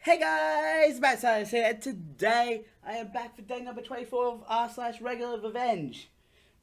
Hey guys, Backfires here, and today I am back for day number 24 of r/regular revenge.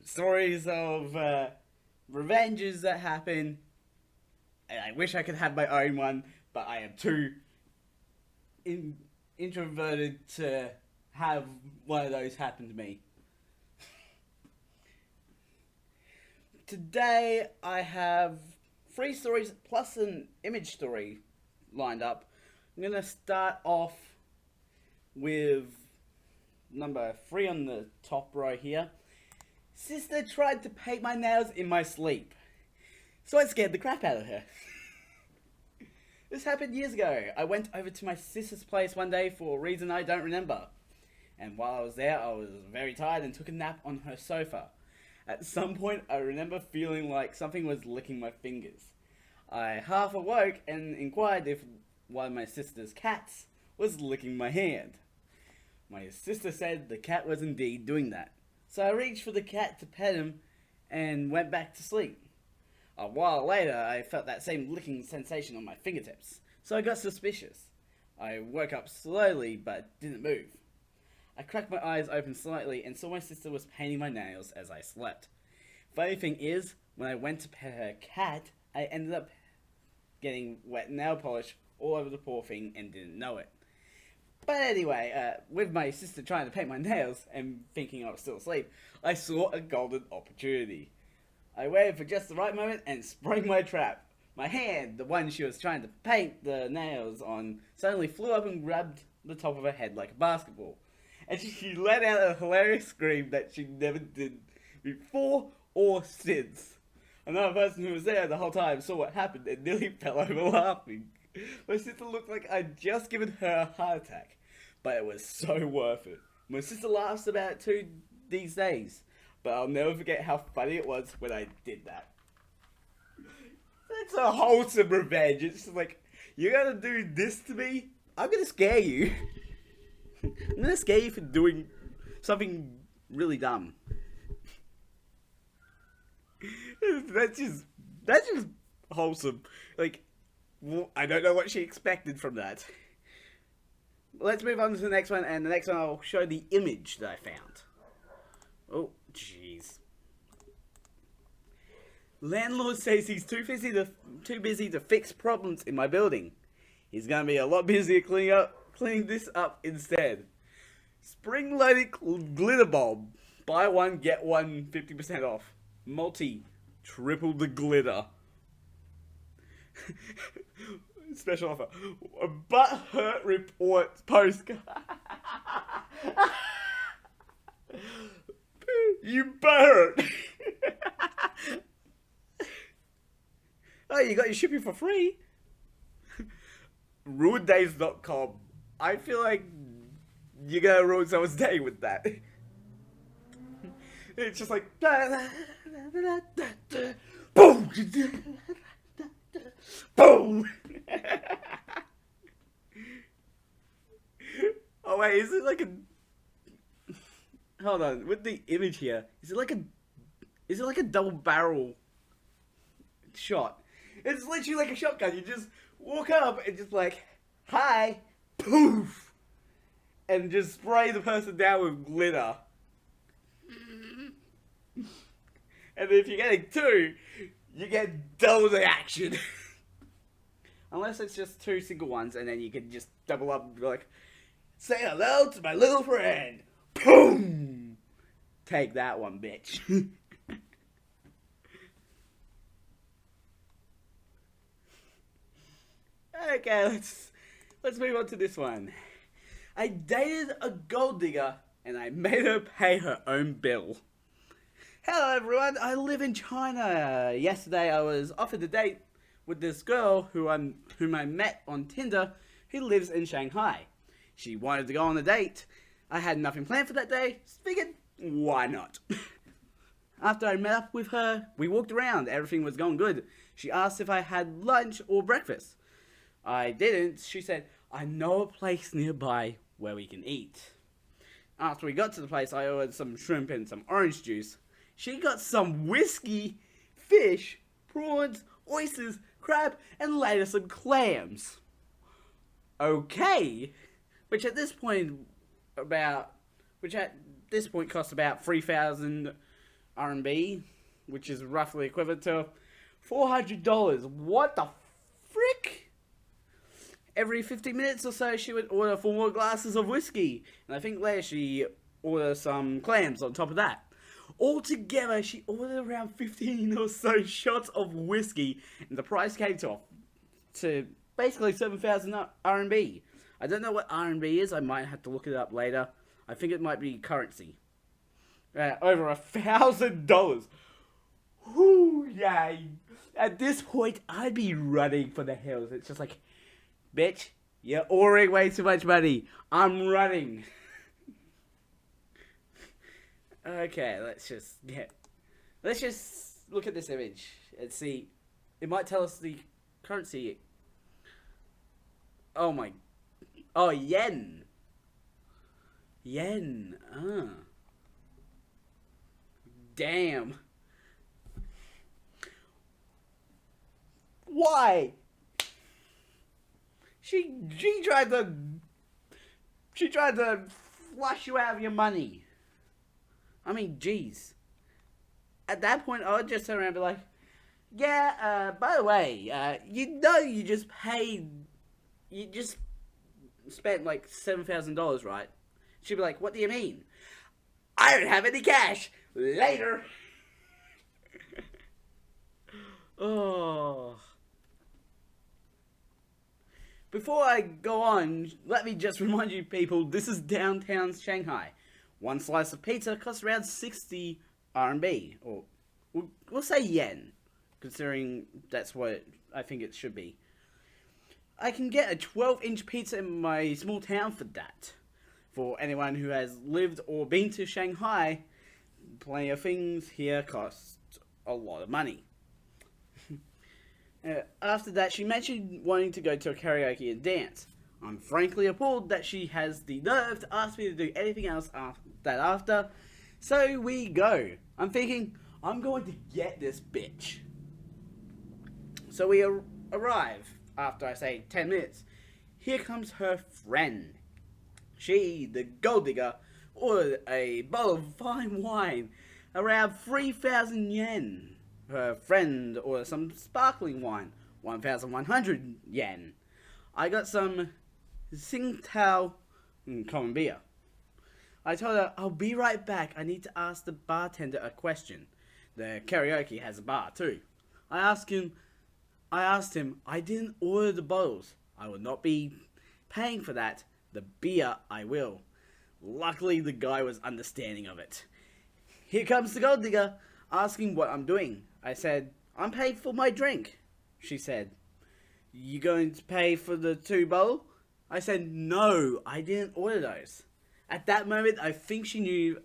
Stories of revenges that happen, and I wish I could have my own one, but I am too introverted to have one of those happen to me. Today I have 3 stories plus an image story lined up. I'm going to start off with number 3 on the top row here. Sister tried to paint my nails in my sleep, so I scared the crap out of her. This happened years ago. I went over to my sister's place one day for a reason I don't remember. And while I was there, I was very tired and took a nap on her sofa. At some point, I remember feeling like something was licking my fingers. I half awoke and inquired if one of my sister's cats was licking my hand. My sister said the cat was indeed doing that. So I reached for the cat to pet him and went back to sleep. A while later, I felt that same licking sensation on my fingertips, so I got suspicious. I woke up slowly but didn't move. I cracked my eyes open slightly and saw my sister was painting my nails as I slept. Funny thing is, when I went to pet her cat, I ended up getting wet nail polish all over the poor thing and didn't know it. But anyway, with my sister trying to paint my nails and thinking I was still asleep, I saw a golden opportunity. I waited for just the right moment and sprang my trap. My hand, the one she was trying to paint the nails on, suddenly flew up and grabbed the top of her head like a basketball. And she let out a hilarious scream that she never did before or since. Another person who was there the whole time saw what happened and nearly fell over laughing. My sister looked like I'd just given her a heart attack, but it was so worth it. My sister laughs about it too these days, but I'll never forget how funny it was when I did that. It's a wholesome revenge. It's just like, you're gonna do this to me? I'm gonna scare you. I'm gonna scare you for doing something really dumb. That's just wholesome. Like, I don't know what she expected from that. Let's move on to the next one, and the next one I'll show the image that I found. Oh, jeez. Landlord says he's too busy to fix problems in my building. He's gonna be a lot busier cleaning this up instead. Spring-loaded glitter bulb. Buy one, get one 50% off. Multi. Triple the glitter. Special offer. A butthurt report postcard. You butthurt. Oh, you got your shipping for free. RuinedDays.com. I feel like you're gonna ruin someone's day with that. It's just like boom, boom. Oh wait, is it like a? Hold on, with the image here, is it like a double barrel shot? It's literally like a shotgun. You just walk up and just like, hi, poof, and just spray the person down with glitter. And if you're getting 2, you get double the action. Unless it's just 2 single ones, and then you can just double up and be like, say hello to my little friend. Boom! Take that one, bitch. Okay, let's move on to this one. I dated a gold digger, and I made her pay her own bill. Hello everyone, I live in China. Yesterday I was offered a date with this girl whom I met on Tinder who lives in Shanghai. She wanted to go on a date. I had nothing planned for that day, so figured, why not? After I met up with her, we walked around. Everything was going good. She asked if I had lunch or breakfast. I didn't. She said, I know a place nearby where we can eat. After we got to the place, I ordered some shrimp and some orange juice. She got some whiskey, fish, prawns, oysters, crab, and later some clams. okay, which at this point costs about 3,000 RMB, which is roughly equivalent to $400. What the frick? Every 50 minutes or so, she would order 4 more glasses of whiskey, and I think later she ordered some clams on top of that. Altogether, she ordered around 15 or so shots of whiskey, and the price came to basically 7,000 RMB. I don't know what RMB is. I might have to look it up later. I think it might be currency. Over $1,000. Whoo, yay. At this point, I'd be running for the hills. It's just like, bitch, you're ordering way too much money. I'm running. Okay, let's just look at this image and see. It might tell us the currency. Oh, yen. Yen. Damn. Why? She tried to flush you out of your money. I mean, jeez. At that point, I would just turn around and be like, yeah, by the way, you just spent like $7,000, right? She'd be like, what do you mean? I don't have any cash. Later. Oh. Before I go on, let me just remind you people, this is downtown Shanghai. One slice of pizza costs around 60 RMB, or we'll say yen, considering that's what I think it should be. I can get a 12-inch pizza in my small town for that. For anyone who has lived or been to Shanghai, plenty of things here cost a lot of money. After that, she mentioned wanting to go to a karaoke and dance. I'm frankly appalled that she has the nerve to ask me to do anything else after. So we go. I'm thinking, I'm going to get this bitch. So we arrive after I say 10 minutes. Here comes her friend. She, the gold digger, ordered a bottle of fine wine, around 3,000 yen. Her friend ordered some sparkling wine, 1,100 yen. I got some Tsingtao common beer. I told her, I'll be right back. I need to ask the bartender a question. The karaoke has a bar too. I asked him, I didn't order the bottles. I will not be paying for that. The beer, I will. Luckily, the guy was understanding of it. Here comes the gold digger, asking what I'm doing. I said, I'm paid for my drink. She said, you going to pay for the 2 bottles? I said, no, I didn't order those. At that moment, I think she knew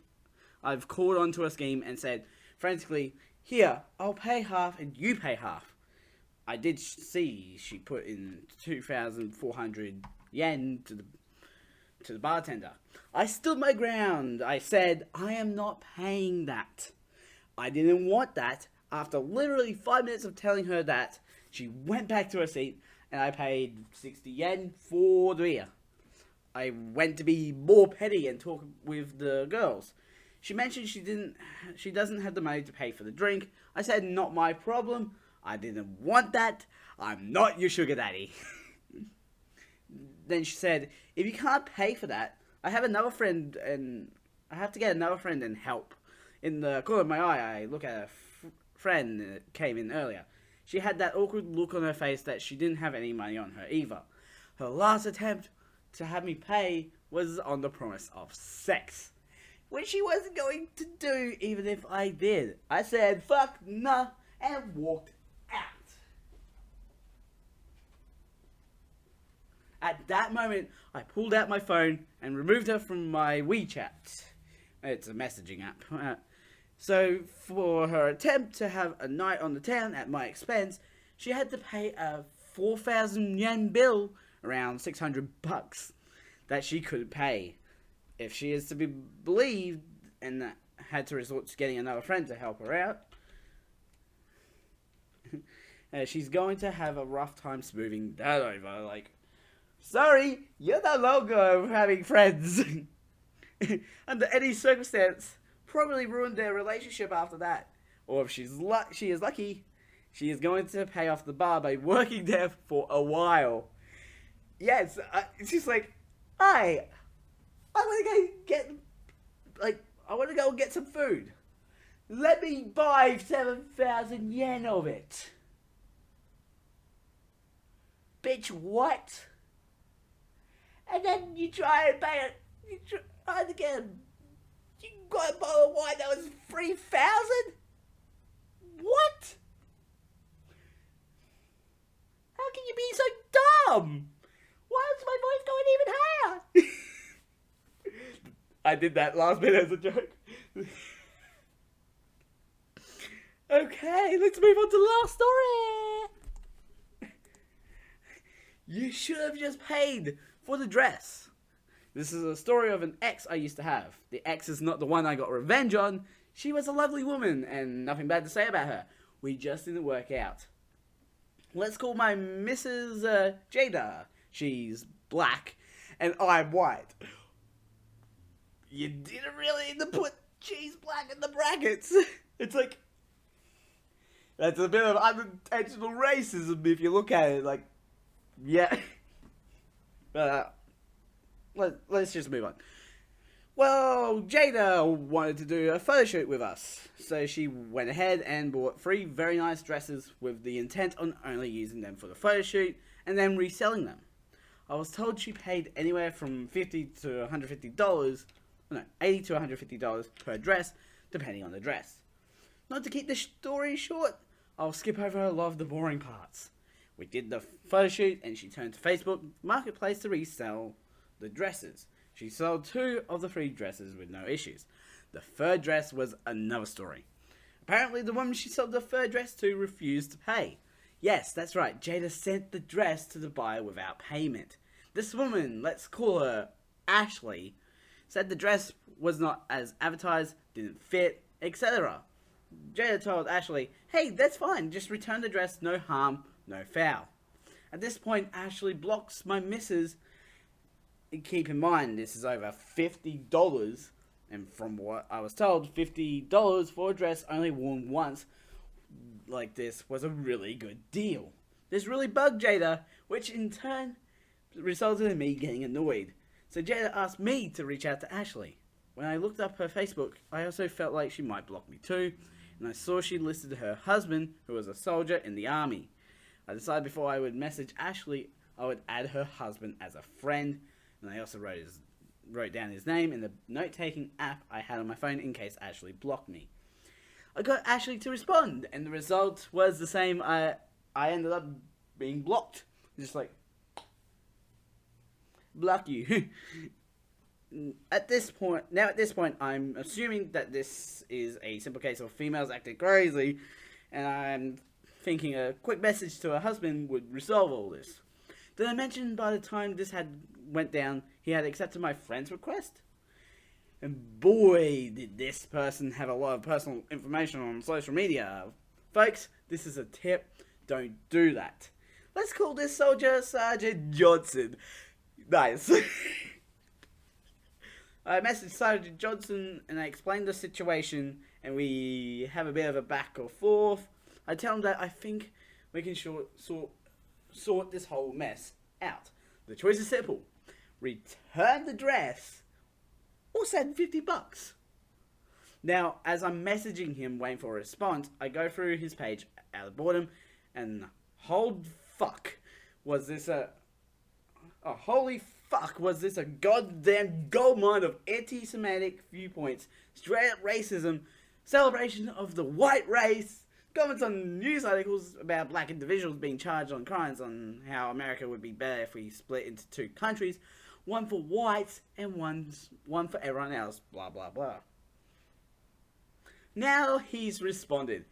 I've called onto a scheme and said, frantically, here, I'll pay half and you pay half. I did see she put in 2,400 yen to the bartender. I stood my ground. I said, I am not paying that. I didn't want that. After literally 5 minutes of telling her that, she went back to her seat and I paid 60 yen for the beer. I went to be more petty and talk with the girls. She mentioned she doesn't have the money to pay for the drink. I said, not my problem. I didn't want that. I'm not your sugar daddy. Then she said, if you can't pay for that, I have another friend and I have to get another friend and help. In the corner of my eye, I look at a friend that came in earlier. She had that awkward look on her face that she didn't have any money on her either. Her last attempt to have me pay was on the promise of sex, which she wasn't going to do even if I did. I said, fuck, nah, and walked out. At that moment, I pulled out my phone and removed her from my WeChat. It's a messaging app. So, for her attempt to have a night on the town at my expense, she had to pay a 4,000 yen bill, around 600 bucks, that she couldn't pay. If she is to be believed, and had to resort to getting another friend to help her out, she's going to have a rough time smoothing that over. Like, Sorry, you're no longer having friends. Under any circumstance, probably ruined their relationship after that. Or if she is lucky, she is going to pay off the bar by working there for a while. Yes, it's just like, I want to go get, I want to go get some food. Let me buy 7,000 yen of it. Bitch, what? And then you try and pay it. You try to get You got a bottle of wine that was 3,000? What? How can you be so dumb? Why is my voice going even higher? I did that last bit as a joke. Okay, let's move on to the last story. You should have just paid for the dress. This is a story of an ex I used to have. The ex is not the one I got revenge on. She was a lovely woman and nothing bad to say about her. We just didn't work out. Let's call my Mrs. Jada. She's black and I'm white. You didn't really need to put she's black in the brackets. It's like, that's a bit of unintentional racism if you look at it. Like, yeah. Let's just move on. Well, Jada wanted to do a photo shoot with us, so she went ahead and bought 3 very nice dresses with the intent on only using them for the photo shoot and then reselling them. I was told she paid anywhere from $50 to $150, no, $80 to $150 per dress, depending on the dress. Not to keep the story short, I'll skip over a lot of the boring parts. We did the photo shoot and she turned to Facebook Marketplace to resell the dresses. She sold 2 of the 3 dresses with no issues. The 3rd dress was another story. Apparently the woman she sold the 3rd dress to refused to pay. Yes, that's right, Jada sent the dress to the buyer without payment. This woman, let's call her Ashley, said the dress was not as advertised, didn't fit, etc. Jada told Ashley, hey, that's fine, just return the dress, no harm, no foul. At this point, Ashley blocks my missus. Keep in mind, this is over $50, and from what I was told, $50 for a dress only worn once like this was a really good deal. This really bugged Jada, which in turn resulted in me getting annoyed. So Jada asked me to reach out to Ashley. When I looked up her Facebook, I also felt like she might block me too, and I saw she listed her husband, who was a soldier in the army. I decided before I would message Ashley, I would add her husband as a friend, and I also wrote down his name in the note-taking app I had on my phone in case Ashley blocked me. I got Ashley to respond, and the result was the same. I ended up being blocked. Just like, block you. At this point, I'm assuming that this is a simple case of females acting crazy, and I'm thinking a quick message to her husband would resolve all this. Did I mention by the time this went down, he had accepted my friend's request? And boy, did this person have a lot of personal information on social media. Folks, this is a tip. Don't do that. Let's call this soldier Sergeant Johnson. Nice. I messaged Sergeant Johnson and I explained the situation, and we have a bit of a back or forth. I tell him that I think we can sort this whole mess out. The choice is simple. Return the dress or send $50. Now, as I'm messaging him waiting for a response, I go through his page out of boredom, and holy fuck was this a goddamn goldmine of anti-Semitic viewpoints, straight up racism, celebration of the white race, comments on news articles about black individuals being charged on crimes, on how America would be better if we split into 2 countries, one for whites and one for everyone else, blah blah blah. Now he's responded,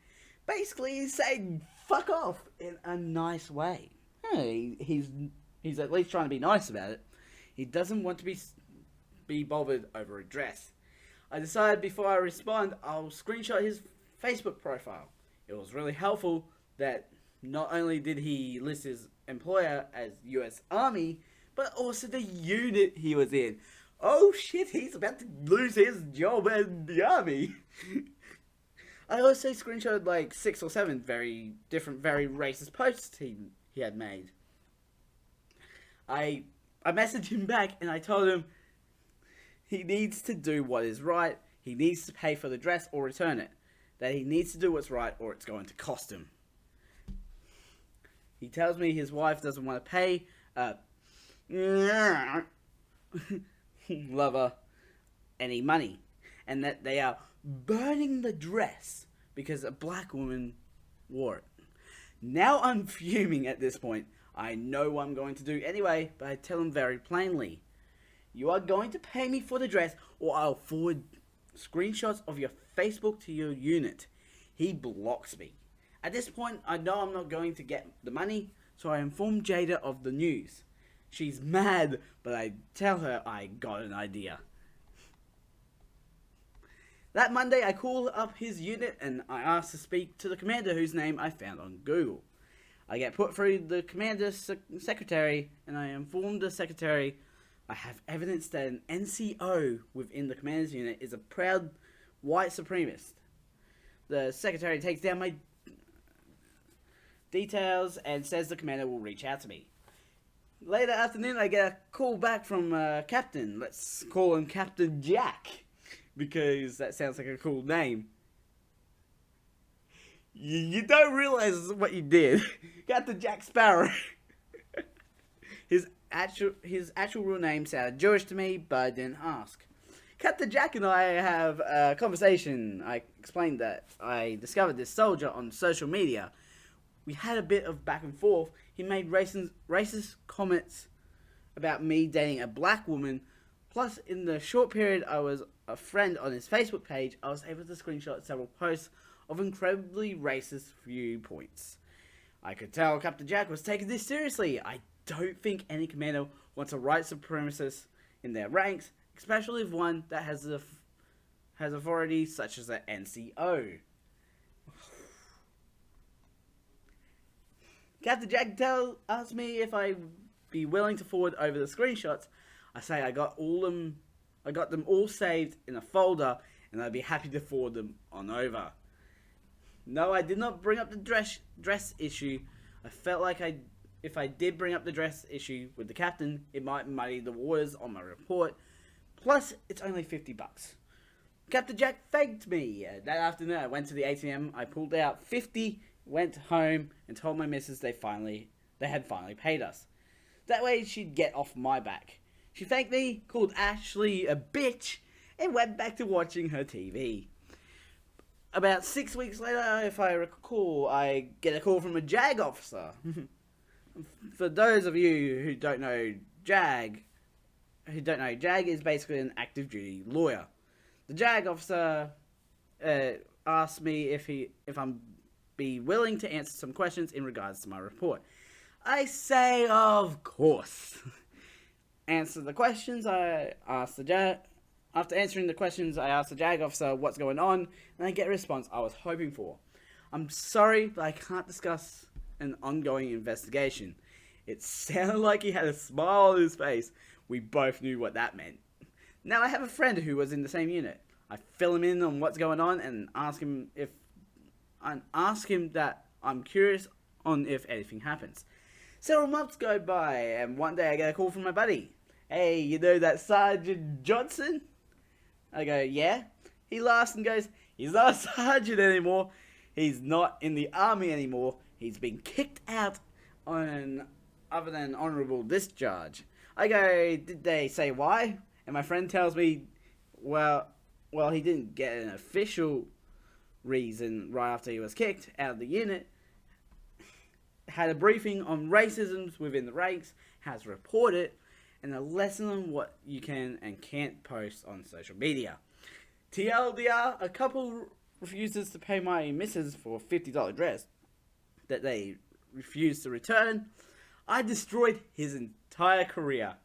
basically saying fuck off in a nice way. Hey, he's at least trying to be nice about it. He doesn't want to be bothered over a dress. I decided before I respond, I'll screenshot his Facebook profile. It was really helpful that not only did he list his employer as US Army, but also the unit he was in. Oh shit, he's about to lose his job in the army. I also screenshotted like 6 or 7 very different, very racist posts he had made. I messaged him back and I told him he needs to do what is right. He needs to pay for the dress or return it. That he needs to do what's right or it's going to cost him. He tells me his wife doesn't want to pay lover any money. And that they are burning the dress because a black woman wore it. Now I'm fuming at this point. I know what I'm going to do anyway, but I tell him very plainly. You are going to pay me for the dress or I'll forward screenshots of your Facebook to your unit. He blocks me. At this point, I know I'm not going to get the money, so I inform Jada of the news. She's mad, but I tell her I got an idea. That Monday, I call up his unit and I ask to speak to the commander whose name I found on Google. I get put through the commander's secretary and I inform the secretary I have evidence that an NCO within the commander's unit is a proud white supremacist. The secretary takes down my details and says the commander will reach out to me. Later afternoon, I get a call back from Captain. Let's call him Captain Jack, because that sounds like a cool name. You don't realize what you did. Captain Jack Sparrow. His actual real name sounded Jewish to me, but I didn't ask. Captain Jack and I have a conversation. I explained that I discovered this soldier on social media. We had a bit of back and forth. He made racist comments about me dating a black woman. Plus, in the short period I was a friend on his Facebook page, I was able to screenshot several posts of incredibly racist viewpoints. I could tell Captain Jack was taking this seriously. I don't think any commander wants a white supremacist in their ranks, especially if one that has authority such as the NCO. Captain Jack asked me if I'd be willing to forward over the screenshots. I say I got them all saved in a folder, and I'd be happy to forward them on over. No, I did not bring up the dress issue. I felt like if I did bring up the dress issue with the captain, it might muddy the waters on my report. Plus, it's only $50. Captain Jack thanked me. That afternoon, I went to the ATM. I pulled out $50, went home, and told my missus they had finally paid us. That way, she'd get off my back. She thanked me, called Ashley a bitch, and went back to watching her TV. About 6 weeks later, if I recall, I get a call from a JAG officer. For those of you who don't know JAG is basically an active duty lawyer. The JAG officer asked me if I'm be willing to answer some questions in regards to my report. I say, of course. Answer the questions. I asked the JAG. After answering the questions, I asked the JAG officer what's going on, and I get a response I was hoping for. I'm sorry, but I can't discuss an ongoing investigation. It sounded like he had a smile on his face. We both knew what that meant. Now I have a friend who was in the same unit. I fill him in on what's going on and ask him that I'm curious on if anything happens. Several months go by, and one day I get a call from my buddy. Hey, you know that Sergeant Johnson? I go, yeah. He laughs and goes, he's not a sergeant anymore. He's not in the army anymore. He's been kicked out on other than honorable discharge. I go, did they say why? And my friend tells me, well, he didn't get an official reason right after he was kicked out of the unit. Had a briefing on racism within the ranks, has reported, and a lesson on what you can and can't post on social media. TLDR, a couple refuses to pay my missus for a $50 dress that they refused to return. I destroyed his entire career.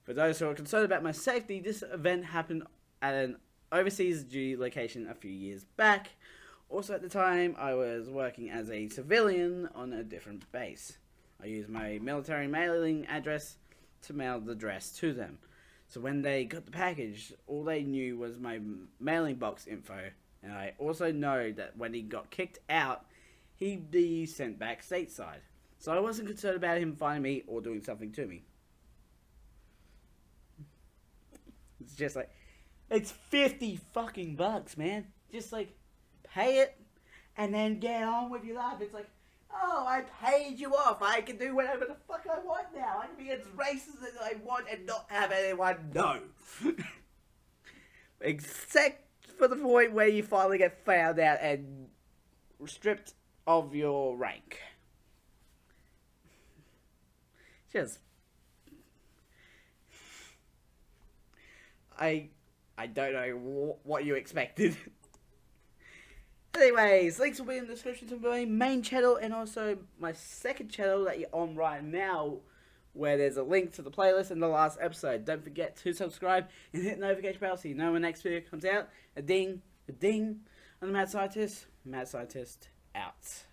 For those who are concerned about my safety, this event happened at an overseas duty location a few years back. Also at the time, I was working as a civilian on a different base. I used my military mailing address to mail the dress to them. So when they got the package, all they knew was my mailing box info. And I also know that when he got kicked out, he'd be sent back stateside. So I wasn't concerned about him finding me or doing something to me. It's just like, it's 50 fucking bucks, man. Just like, pay it and then get on with your life. It's like, oh, I paid you off. I can do whatever the fuck I want now. I can be as racist as I want and not have anyone know. Except for the point where you finally get found out and stripped of your rank. Just... I don't know what you expected. Anyways, links will be in the description to my main channel and also my second channel that you're on right now, where there's a link to the playlist in the last episode. Don't forget to subscribe and hit the notification bell so you know when next video comes out. A ding, a ding. I'm the Mad Scientist. Mad Scientist out.